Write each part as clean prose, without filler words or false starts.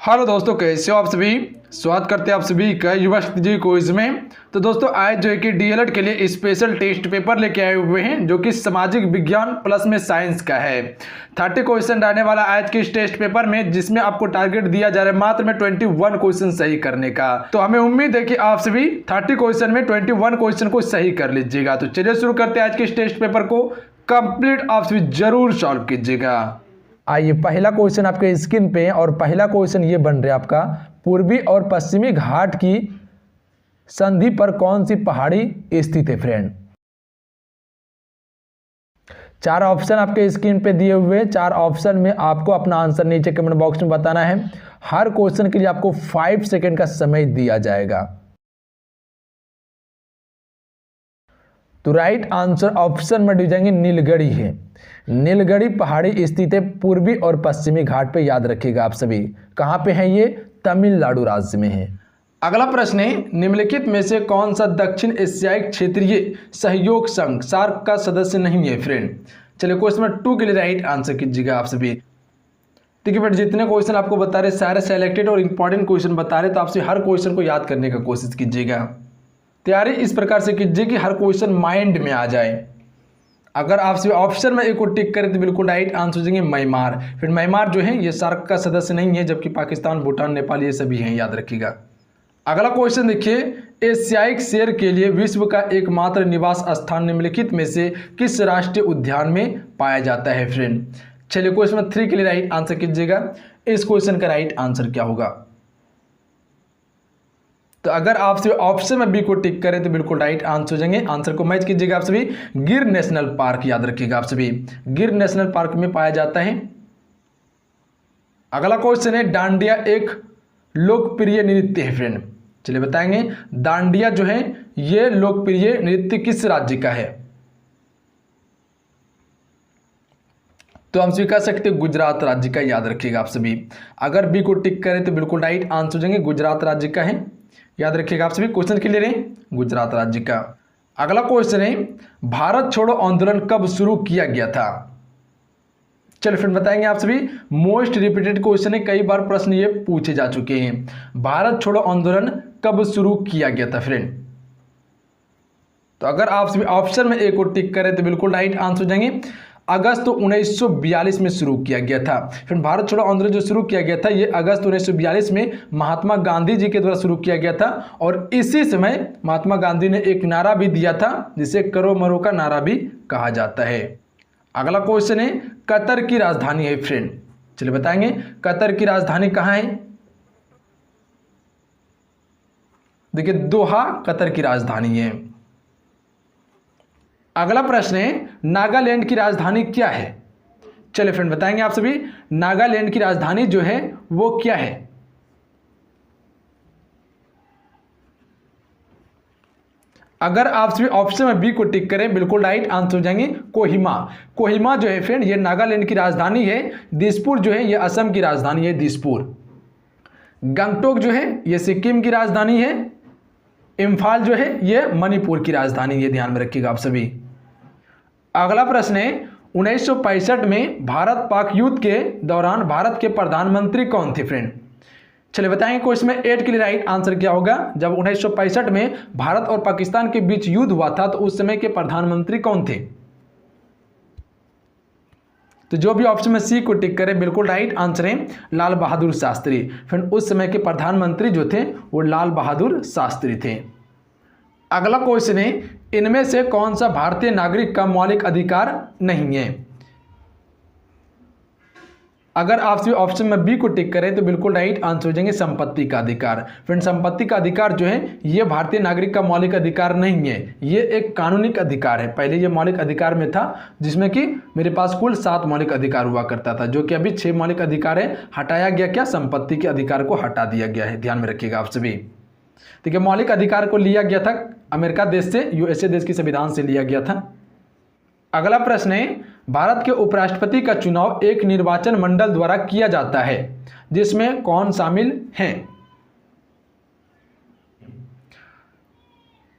Hello दोस्तों, कैसे हो आप सभी। स्वागत करते हैं आप सभी का युवा शक्ति जी क्विज में। तो दोस्तों आज जो है कि डीएलएड के लिए स्पेशल टेस्ट पेपर लेके आए हुए हैं जो कि सामाजिक विज्ञान प्लस में साइंस का है। 30 क्वेश्चन रहने वाला आज के इस टेस्ट पेपर में, जिसमें आपको टारगेट दिया जा रहा है मात्र में 21 क्वेश्चन सही करने का। तो हमें उम्मीद है कि आप सभी 30 क्वेश्चन में 21 क्वेश्चन को सही कर लीजिएगा। तो चलिए शुरू करते हैं आज के इस टेस्ट पेपर को। कंप्लीट आप सभी जरूर सॉल्व कीजिएगा। आइए पहला क्वेश्चन आपके स्क्रीन पे, और पहला क्वेश्चन ये बन रहा है आपका, पूर्वी और पश्चिमी घाट की संधि पर कौन सी पहाड़ी स्थित है फ्रेंड। 4 ऑप्शन आपके स्क्रीन पे दिए हुए। 4 ऑप्शन में आपको अपना आंसर नीचे कमेंट बॉक्स में बताना है। हर क्वेश्चन के लिए आपको 5 सेकेंड का समय दिया जाएगा। तो राइट आंसर ऑप्शन में दी जाएंगे नीलगढ़ी है। नीलगढ़ी पहाड़ी स्थित है पूर्वी और पश्चिमी घाट पे, याद रखिएगा आप सभी। कहाँ पे है ये? तमिलनाडु राज्य में है। अगला प्रश्न है, निम्नलिखित में से कौन सा दक्षिण एशियाई क्षेत्रीय सहयोग संघ सार्क का सदस्य नहीं है फ्रेंड। चलिए क्वेश्चन 2 के लिए राइट आंसर कीजिएगा आप सभी। देखिए फ्रेंड, जितने क्वेश्चन आपको बता रहे सारे सेलेक्टेड और इंपॉर्टेंट क्वेश्चन बता रहे, तो आपसे हर क्वेश्चन को याद करने का कोशिश कीजिएगा। तैयारी इस प्रकार से कीजिए कि हर क्वेश्चन माइंड में आ जाए। अगर आप सभी ऑप्शन में एक को टिक करें तो बिल्कुल राइट आंसर हो जाएंगे म्यांमार। फिर म्यांमार जो है ये सार्क का सदस्य नहीं है, जबकि पाकिस्तान, भूटान, नेपाल ये सभी हैं, याद रखिएगा। अगला क्वेश्चन देखिए, एशियाई शेर के लिए विश्व का एकमात्र निवास स्थान निम्नलिखित में से किस राष्ट्रीय उद्यान में पाया जाता है फ्रेंड। चलिए क्वेश्चन 3 के लिए राइट आंसर कीजिएगा। इस क्वेश्चन का राइट आंसर क्या होगा? तो अगर आप सभी ऑप्शन में बी को टिक करें तो बिल्कुल राइट आंसर हो जाएंगे। आंसर को मैच कीजिएगा आप सभी। गिर नेशनल पार्क, याद रखिएगा आप सभी, गिर नेशनल पार्क में पाया जाता है। अगला क्वेश्चन है, डांडिया एक लोकप्रिय नृत्य है फ्रेंड। चलिए बताएंगे, डांडिया जो है ये लोकप्रिय नृत्य किस राज्य का है। तो हम स्वीकार सकते हैं गुजरात राज्य का, याद रखिएगा आप सभी। अगर बी को टिक करें तो बिल्कुल राइट आंसर हो जाएंगे, गुजरात राज्य का है, याद रखिएगा आप सभी। क्वेश्चन क्लियर है, गुजरात राज्य का। अगला क्वेश्चन है, भारत छोड़ो आंदोलन कब शुरू किया गया था। चलिए फ्रेंड बताएंगे आप सभी। मोस्ट रिपीटेड क्वेश्चन है, कई बार प्रश्न ये पूछे जा चुके हैं। भारत छोड़ो आंदोलन कब शुरू किया गया था फ्रेंड। तो अगर आप सभी ऑप्शन में ए को टिक करें तो बिल्कुल राइट आंसर हो जाएंगे। अगस्त 1942 में शुरू किया गया था। फिर भारत छोड़ो आंदोलन जो शुरू किया गया था ये अगस्त 1942 में महात्मा गांधी जी के द्वारा शुरू किया गया था। और इसी समय महात्मा गांधी ने एक नारा भी दिया था जिसे करो मरो का नारा भी कहा जाता है। अगला क्वेश्चन है, कतर की राजधानी है फ्रेंड। चलिए बताएंगे, कतर की राजधानी कहाँ है। देखिए दोहा कतर की राजधानी है। अगला प्रश्न है, नागालैंड की राजधानी क्या है। चलिए फ्रेंड बताएंगे आप सभी, नागालैंड की राजधानी जो है वो क्या है। अगर आप सभी ऑप्शन में बी को टिक करें बिल्कुल राइट आंसर हो जाएंगे कोहिमा। कोहिमा जो है फ्रेंड ये नागालैंड की राजधानी है। दिसपुर जो है ये असम की राजधानी है, दिसपुर। गंगटोक जो है ये सिक्किम की राजधानी है। इम्फाल जो है ये मणिपुर की राजधानी है, ध्यान में रखिएगा आप सभी। अगला प्रश्न है, 1965 में भारत पाक युद्ध के दौरान भारत के प्रधानमंत्री कौन थे फ्रेंड। चलिए बताएंगे क्वेश्चन में 8 के लिए राइट आंसर क्या होगा। जब 1965 में भारत और पाकिस्तान के बीच युद्ध हुआ था तो उस समय के प्रधानमंत्री कौन थे। तो जो भी ऑप्शन में सी को टिक करें बिल्कुल राइट आंसर है लाल बहादुर शास्त्री। फिर उस समय के प्रधानमंत्री जो थे वो लाल बहादुर शास्त्री थे। अगला क्वेश्चन है, इनमें से कौन सा भारतीय नागरिक का मौलिक अधिकार नहीं है। अगर आप सभी ऑप्शन में बी को टिक करें तो बिल्कुल राइट आंसर हो जाएंगे संपत्ति का अधिकार। फ्रेंड संपत्ति का अधिकार जो है ये भारतीय नागरिक का मौलिक अधिकार नहीं है, ये एक कानूनिक अधिकार है। पहले ये मौलिक अधिकार में था जिसमें कि मेरे पास कुल 7 मौलिक अधिकार हुआ करता था, जो कि अभी 6 मौलिक अधिकार है। हटाया गया क्या, संपत्ति के अधिकार को हटा दिया गया है, ध्यान में रखिएगा आप सभी। देखिए मौलिक अधिकार को लिया गया था अमेरिका देश से, यूएसए देश की संविधान से लिया गया था। अगला प्रश्न है, भारत के उपराष्ट्रपति का चुनाव एक निर्वाचन मंडल द्वारा किया जाता है, जिसमें कौन शामिल हैं।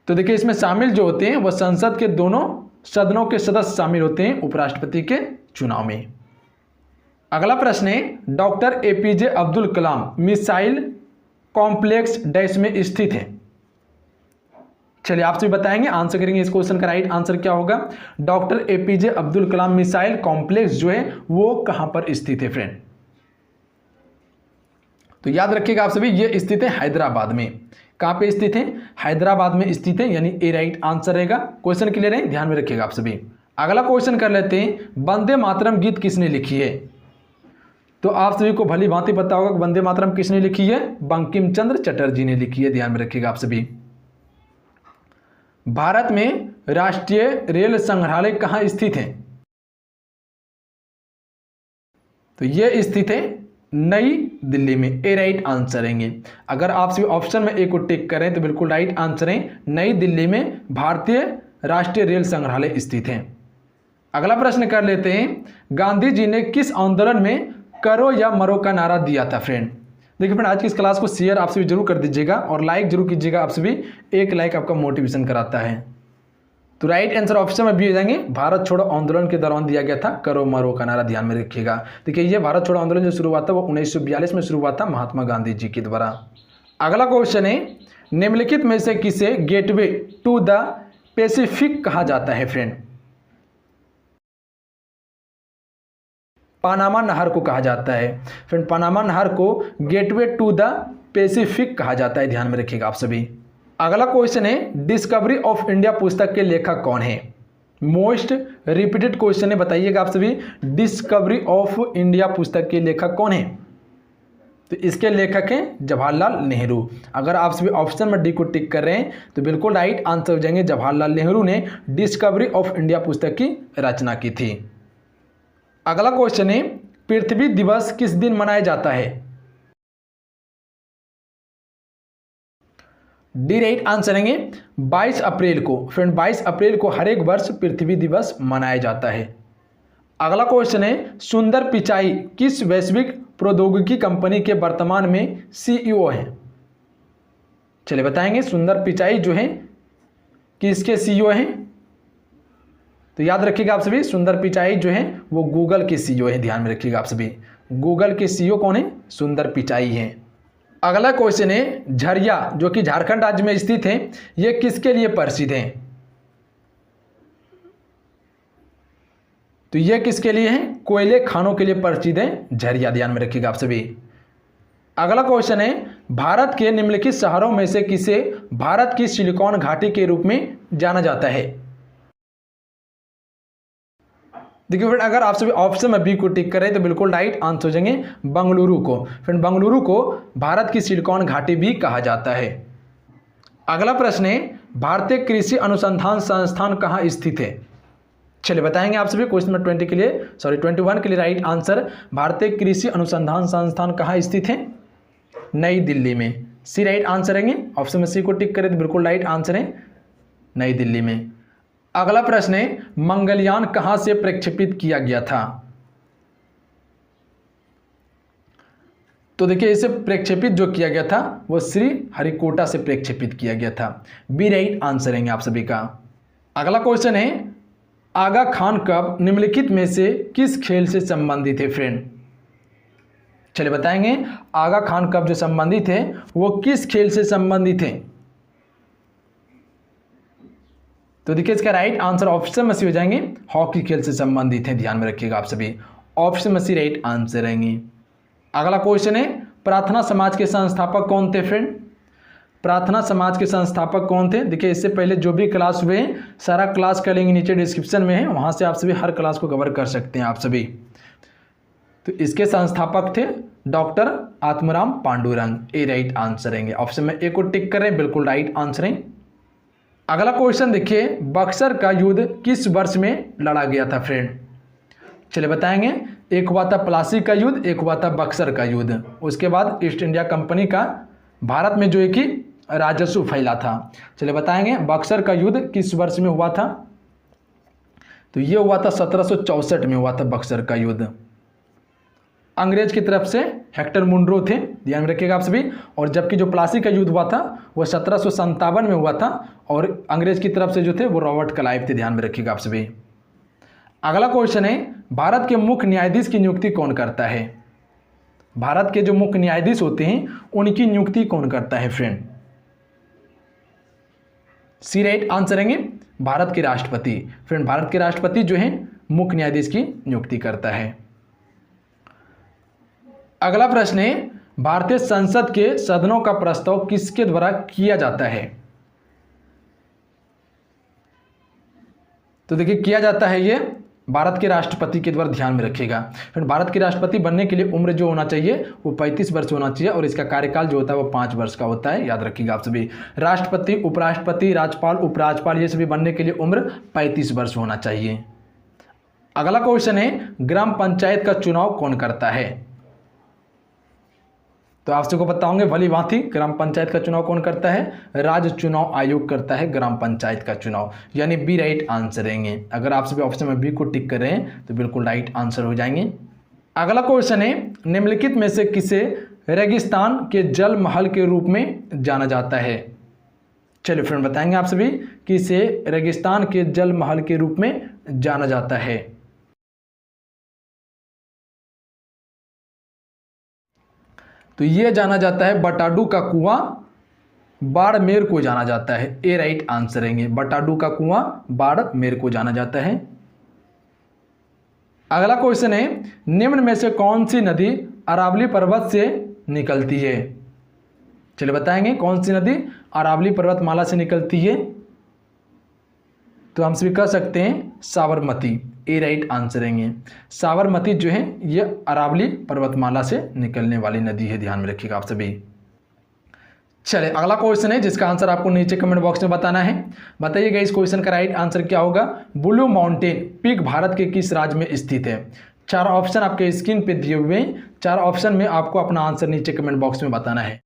तो देखिए इसमें शामिल जो होते हैं वह संसद के दोनों सदनों के सदस्य शामिल होते हैं उपराष्ट्रपति के चुनाव में। अगला प्रश्न है doctor APJ Abdul Kalam missile complex dash में स्थित है। चलिए आपसे भी बताएंगे, आंसर करेंगे इस क्वेश्चन का राइट आंसर क्या होगा। Doctor APJ Abdul Kalam missile complex जो है वो कहां पर स्थित है फ्रेंड। तो याद रखिएगा आप सभी, ये स्थित है हैदराबाद में। कहां पे स्थित है? हैदराबाद में स्थित है, यानी ए राइट आंसर रहेगा। क्वेश्चन क्लियर है, ध्यान में रखिएगा आप सभी। अगला क्वेश्चन कर लेते हैं, वंदे मातरम गीत किसने लिखी है। तो आप सभी को भली भांति पता होगा कि वंदे मातरम किसने लिखी है, बंकिम चंद्र चटर्जी ने लिखी है, ध्यान में रखिएगा आप सभी। भारत में राष्ट्रीय रेल संग्रहालय कहां स्थित है। तो यह स्थित है नई दिल्ली में, ए राइट आंसर रहेंगे। अगर आप सभी ऑप्शन में ए को टिक करें तो बिल्कुल राइट आंसर है, नई दिल्ली में भारतीय राष्ट्रीय रेल संग्रहालय स्थित है। अगला प्रश्न कर लेते हैं, गांधी जी ने किस आंदोलन में करो या मरो का नारा दिया था फ्रेंड। देखिए फ्रेंड, आज की इस क्लास को शेयर आप सभी जरूर कर दीजिएगा और लाइक जरूर कीजिएगा आप सभी, एक लाइक आपका मोटिवेशन कराता है। तो राइट आंसर ऑप्शन में भी हो जाएंगे, भारत छोड़ो आंदोलन के दौरान दिया गया था करो मरो का नारा, ध्यान में रखिएगा। देखिए ये भारत छोड़ो आंदोलन जो शुरू हुआ था वो 1942 में शुरू हुआ था महात्मा गांधी जी के द्वारा। अगला क्वेश्चन है, निम्नलिखित में से किसे गेटवे टू द पैसिफिक कहा जाता है फ्रेंड। पनामा नहर को कहा जाता है फ्रेंड, पनामा नहर को गेटवे टू द पैसिफिक कहा जाता है, ध्यान में रखिएगा आप सभी। अगला क्वेश्चन है, डिस्कवरी ऑफ इंडिया पुस्तक के लेखक कौन है। मोस्ट रिपीटेड क्वेश्चन है, बताइएगा आप सभी, डिस्कवरी ऑफ इंडिया पुस्तक के लेखक कौन है। तो इसके लेखक हैं जवाहरलाल नेहरू। अगर आप सभी ऑप्शन में डी को टिक कर रहे हैं तो बिल्कुल राइट आंसर हो जाएंगे, जवाहरलाल नेहरू ने डिस्कवरी ऑफ इंडिया पुस्तक की रचना की थी। अगला क्वेश्चन है, पृथ्वी दिवस किस दिन मनाया जाता है। डी राइट आंसर रहेंगे 22 अप्रैल को फ्रेंड, 22 अप्रैल को हर एक वर्ष पृथ्वी दिवस मनाया जाता है। अगला क्वेश्चन है, सुंदर पिचाई किस वैश्विक प्रौद्योगिकी कंपनी के वर्तमान में सीईओ हैं। चलिए बताएंगे, सुंदर पिचाई जो है किसके सीईओ हैं। तो याद रखिएगा आप सभी, सुंदर पिचाई जो है वो गूगल के सीईओ है, ध्यान में रखिएगा आप सभी। गूगल के सीईओ कौन है? सुंदर पिचाई हैं। अगला क्वेश्चन है, झरिया जो कि झारखंड राज्य में स्थित है, ये किसके लिए प्रसिद्ध है। तो ये किसके लिए है? कोयले खानों के लिए प्रसिद्ध है झरिया, ध्यान में रखिएगा आप सभी। अगला क्वेश्चन है, भारत के निम्नलिखित शहरों में से किसे भारत की सिलिकॉन घाटी के रूप में जाना जाता है। देखिए फ्रेंड, अगर आप सभी ऑप्शन में बी को टिक करें तो बिल्कुल राइट आंसर हो जाएंगे बंगलुरु को। फ्रेंड, बंगलुरु को भारत की सिलिकॉन घाटी भी कहा जाता है। अगला प्रश्न है, भारतीय कृषि अनुसंधान संस्थान कहाँ स्थित है। चलिए बताएंगे आप सभी, क्वेश्चन नंबर 21 के लिए राइट आंसर, भारतीय कृषि अनुसंधान संस्थान कहाँ स्थित है, नई दिल्ली में। सी राइट आंसर रहेंगे, ऑप्शन में सी को टिक करें तो बिल्कुल राइट आंसर है नई दिल्ली में। अगला प्रश्न है, मंगलयान कहां से प्रक्षेपित किया गया था। तो देखिए इसे प्रक्षेपित जो किया गया था वो श्री हरिकोटा से प्रक्षेपित किया गया था। बी राइट आंसर रहेंगे आप सभी का। अगला क्वेश्चन है, आगा खान कब निम्नलिखित में से किस खेल से संबंधित है फ्रेंड। चलिए बताएंगे, आगा खान कब जो संबंधित है वो किस खेल से संबंधित है। तो देखिए इसका राइट आंसर ऑप्शन में सी हो जाएंगे, हॉकी खेल से संबंधित है, ध्यान में रखिएगा आप सभी। ऑप्शन में सी राइट आंसर रहेंगे। अगला क्वेश्चन है, प्रार्थना समाज के संस्थापक कौन थे फ्रेंड। प्रार्थना समाज के संस्थापक कौन थे। देखिए इससे पहले जो भी क्लास हुए हैं सारा क्लास का लिंक नीचे डिस्क्रिप्शन में है, वहां से आप सभी हर क्लास को कवर कर सकते हैं आप सभी। तो इसके संस्थापक थे डॉक्टर आत्माराम पांडुरंग, ए राइट आंसर रहेंगे। ऑप्शन में ए को टिक करें, बिल्कुल राइट आंसर है। अगला क्वेश्चन देखिए, बक्सर का युद्ध किस वर्ष में लड़ा गया था फ्रेंड। चलिए बताएंगे, एक हुआ था प्लासी का युद्ध, एक हुआ था बक्सर का युद्ध। उसके बाद ईस्ट इंडिया कंपनी का भारत में जो है कि राजस्व फैला था। चलिए बताएंगे, बक्सर का युद्ध किस वर्ष में हुआ था। तो ये हुआ था 1764 में हुआ था बक्सर का युद्ध। अंग्रेज की तरफ से हेक्टर मुनरो थे, ध्यान में रखिएगा आप सभी। और जबकि जो प्लासी का युद्ध हुआ था वो 1757 में हुआ था और अंग्रेज की तरफ से जो थे वो रॉबर्ट क्लाइव थे, ध्यान में रखिएगा आप सभी। अगला क्वेश्चन है, भारत के मुख्य न्यायाधीश की नियुक्ति कौन करता है? भारत के जो मुख्य न्यायाधीश होते हैं उनकी नियुक्ति कौन करता है फ्रेंड? सी राइट आंसर है भारत के राष्ट्रपति। फ्रेंड, भारत के राष्ट्रपति जो है मुख्य न्यायाधीश की नियुक्ति करता है। अगला प्रश्न है, भारतीय संसद के सदनों का प्रस्ताव किसके द्वारा किया जाता है? तो देखिए, किया जाता है ये भारत के राष्ट्रपति के द्वारा, ध्यान में रखिएगा। फिर भारत के राष्ट्रपति बनने के लिए उम्र जो होना चाहिए वो 35 वर्ष होना चाहिए और इसका कार्यकाल जो होता है वो 5 वर्ष का होता है, याद रखिएगा आप सभी। राष्ट्रपति, उपराष्ट्रपति, राज्यपाल, उपराज्यपाल ये सभी बनने के लिए उम्र 35 वर्ष होना चाहिए। अगला क्वेश्चन है, ग्राम पंचायत का चुनाव कौन करता है? तो आप सबको पता होंगे भली भांति, ग्राम पंचायत का चुनाव कौन करता है? राज्य चुनाव आयोग करता है ग्राम पंचायत का चुनाव, यानी बी राइट आंसर रहेंगे। अगर आप सभी ऑप्शन में बी को टिक कर रहे हैं तो बिल्कुल राइट आंसर हो जाएंगे। अगला क्वेश्चन है, निम्नलिखित में से किसे रेगिस्तान के जल महल के रूप में जाना जाता है? चलिए फ्रेंड, बताएंगे आप सभी कि इसे रेगिस्तान के जल महल के रूप में जाना जाता है। तो ये जाना जाता है बटाडू का कुआं, बाड़मेर को जाना जाता है। ए राइट आंसर रहेंगे, बटाडू का कुआं बाड़मेर को जाना जाता है। अगला क्वेश्चन है, निम्न में से कौन सी नदी अरावली पर्वत से निकलती है? चलिए बताएंगे कौन सी नदी अरावली पर्वतमाला से निकलती है। तो हम सभी कह सकते हैं साबरमती। ए राइट आंसर रहेंगे, साबरमती जो है ये अरावली पर्वतमाला से निकलने वाली नदी है, ध्यान में रखिएगा आप सभी। चलिए अगला क्वेश्चन है जिसका आंसर आपको नीचे कमेंट बॉक्स में बताना है। बताइएगा इस क्वेश्चन का राइट आंसर क्या होगा। ब्लू माउंटेन पीक भारत के किस राज्य में स्थित है? 4 ऑप्शन आपके स्क्रीन पे दिए हुए हैं, 4 ऑप्शन में आपको अपना आंसर नीचे कमेंट बॉक्स में बताना है।